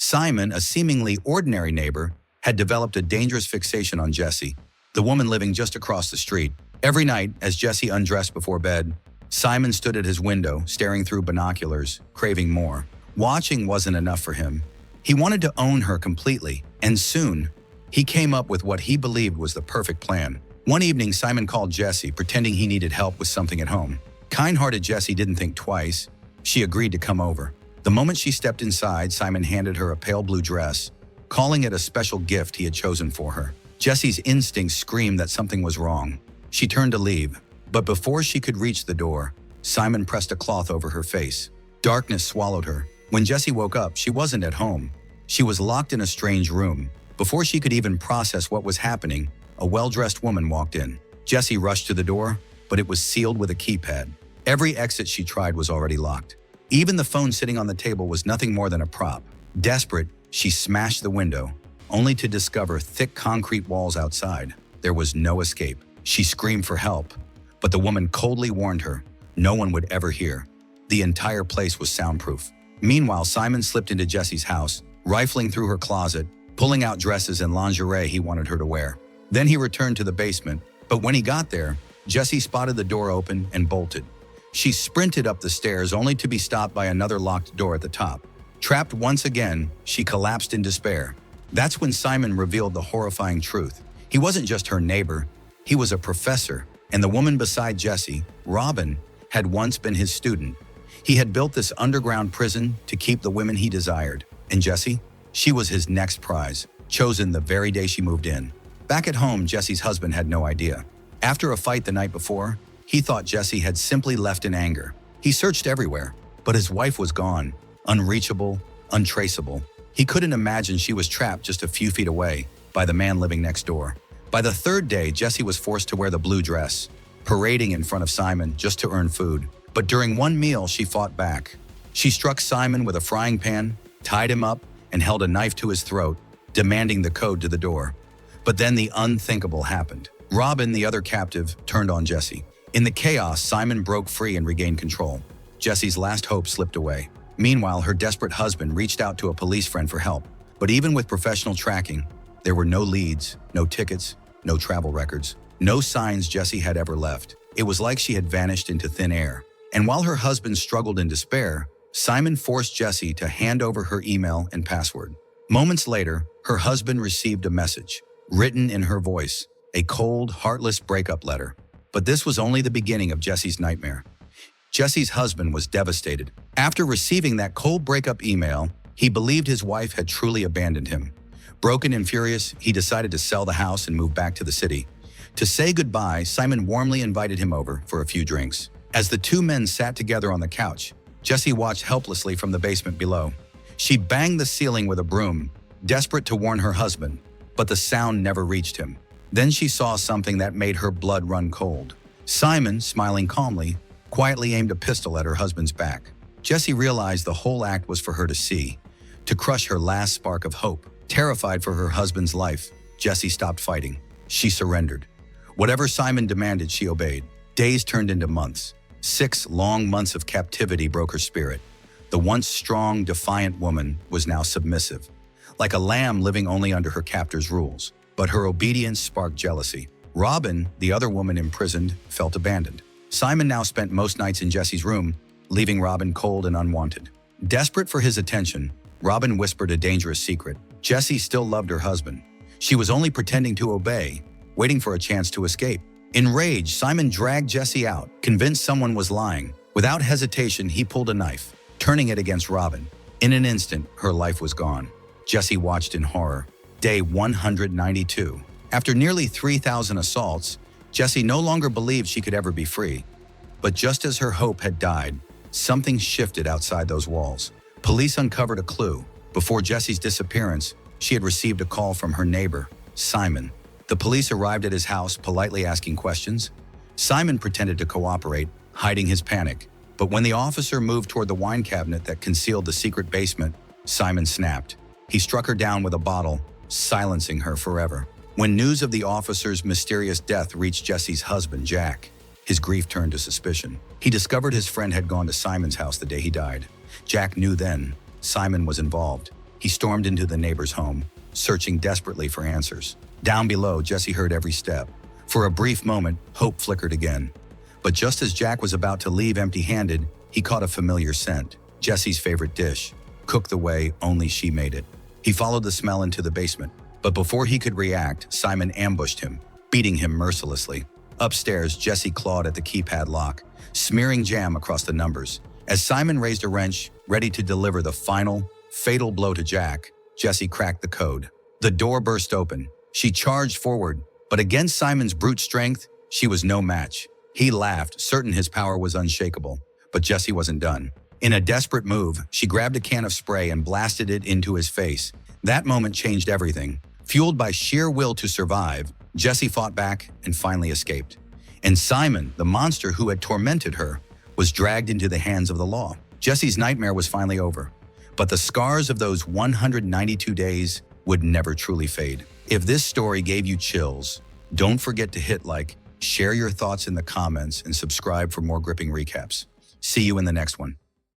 Simon, a seemingly ordinary neighbor, had developed a dangerous fixation on Jessie, the woman living just across the street. Every night, as Jessie undressed before bed, Simon stood at his window, staring through binoculars, craving more. Watching wasn't enough for him. He wanted to own her completely, and soon, he came up with what he believed was the perfect plan. One evening, Simon called Jessie, pretending he needed help with something at home. Kind-hearted Jessie didn't think twice. She agreed to come over. The moment she stepped inside, Simon handed her a pale blue dress, calling it a special gift he had chosen for her. Jessie's instincts screamed that something was wrong. She turned to leave, but before she could reach the door, Simon pressed a cloth over her face. Darkness swallowed her. When Jessie woke up, she wasn't at home. She was locked in a strange room. Before she could even process what was happening, a well-dressed woman walked in. Jessie rushed to the door, but it was sealed with a keypad. Every exit she tried was already locked. Even the phone sitting on the table was nothing more than a prop. Desperate, she smashed the window, only to discover thick concrete walls outside. There was no escape. She screamed for help, but the woman coldly warned her no one would ever hear. The entire place was soundproof. Meanwhile, Simon slipped into Jessie's house, rifling through her closet, pulling out dresses and lingerie he wanted her to wear. Then he returned to the basement, but when he got there, Jessie spotted the door open and bolted. She sprinted up the stairs only to be stopped by another locked door at the top. Trapped once again, she collapsed in despair. That's when Simon revealed the horrifying truth. He wasn't just her neighbor, he was a professor, and the woman beside Jessie, Robin, had once been his student. He had built this underground prison to keep the women he desired. And Jessie? She was his next prize, chosen the very day she moved in. Back at home, Jessie's husband had no idea. After a fight the night before, he thought Jessie had simply left in anger. He searched everywhere, but his wife was gone, unreachable, untraceable. He couldn't imagine she was trapped just a few feet away by the man living next door. By the third day, Jessie was forced to wear the blue dress, parading in front of Simon just to earn food. But during one meal, she fought back. She struck Simon with a frying pan, tied him up, and held a knife to his throat, demanding the code to the door. But then the unthinkable happened. Robin, the other captive, turned on Jessie. In the chaos, Simon broke free and regained control. Jessie's last hope slipped away. Meanwhile, her desperate husband reached out to a police friend for help. But even with professional tracking, there were no leads, no tickets, no travel records, no signs Jessie had ever left. It was like she had vanished into thin air. And while her husband struggled in despair, Simon forced Jessie to hand over her email and password. Moments later, her husband received a message, written in her voice, a cold, heartless breakup letter. But this was only the beginning of Jessie's nightmare. Jessie's husband was devastated. After receiving that cold breakup email, he believed his wife had truly abandoned him. Broken and furious, he decided to sell the house and move back to the city. To say goodbye, Simon warmly invited him over for a few drinks. As the two men sat together on the couch, Jessie watched helplessly from the basement below. She banged the ceiling with a broom, desperate to warn her husband, but the sound never reached him. Then she saw something that made her blood run cold. Simon, smiling calmly, quietly aimed a pistol at her husband's back. Jessie realized the whole act was for her to see, to crush her last spark of hope. Terrified for her husband's life, Jessie stopped fighting. She surrendered. Whatever Simon demanded, she obeyed. Days turned into months. 6 long months of captivity broke her spirit. The once strong, defiant woman was now submissive, like a lamb living only under her captor's rules. But her obedience sparked jealousy. Robin, the other woman imprisoned, felt abandoned. Simon now spent most nights in Jessie's room, leaving Robin cold and unwanted. Desperate for his attention, Robin whispered a dangerous secret. Jessie still loved her husband. She was only pretending to obey, waiting for a chance to escape. Enraged, Simon dragged Jessie out, convinced someone was lying. Without hesitation, he pulled a knife, turning it against Robin. In an instant, her life was gone. Jessie watched in horror. Day 192. After nearly 3,000 assaults, Jessie no longer believed she could ever be free. But just as her hope had died, something shifted outside those walls. Police uncovered a clue. Before Jessie's disappearance, she had received a call from her neighbor, Simon. The police arrived at his house, politely asking questions. Simon pretended to cooperate, hiding his panic. But when the officer moved toward the wine cabinet that concealed the secret basement, Simon snapped. He struck her down with a bottle, silencing her forever. When news of the officer's mysterious death reached Jessie's husband, Jack, his grief turned to suspicion. He discovered his friend had gone to Simon's house the day he died. Jack knew then Simon was involved. he stormed into the neighbor's home, searching desperately for answers. Down below, Jessie heard every step. For a brief moment, hope flickered again. But just as Jack was about to leave empty-handed, he caught a familiar scent, Jessie's favorite dish, cooked the way only she made it. He followed the smell into the basement, but before he could react, Simon ambushed him, beating him mercilessly. Upstairs, Jessie clawed at the keypad lock, smearing jam across the numbers. As Simon raised a wrench, ready to deliver the final, fatal blow to Jack, Jessie cracked the code. The door burst open. She charged forward, but against Simon's brute strength, she was no match. He laughed, certain his power was unshakable, but Jessie wasn't done. In a desperate move, she grabbed a can of spray and blasted it into his face. That moment changed everything. Fueled by sheer will to survive, Jessie fought back and finally escaped. And Simon, the monster who had tormented her, was dragged into the hands of the law. Jessie's nightmare was finally over, but the scars of those 192 days would never truly fade. If this story gave you chills, don't forget to hit like, share your thoughts in the comments, and subscribe for more gripping recaps. See you in the next one.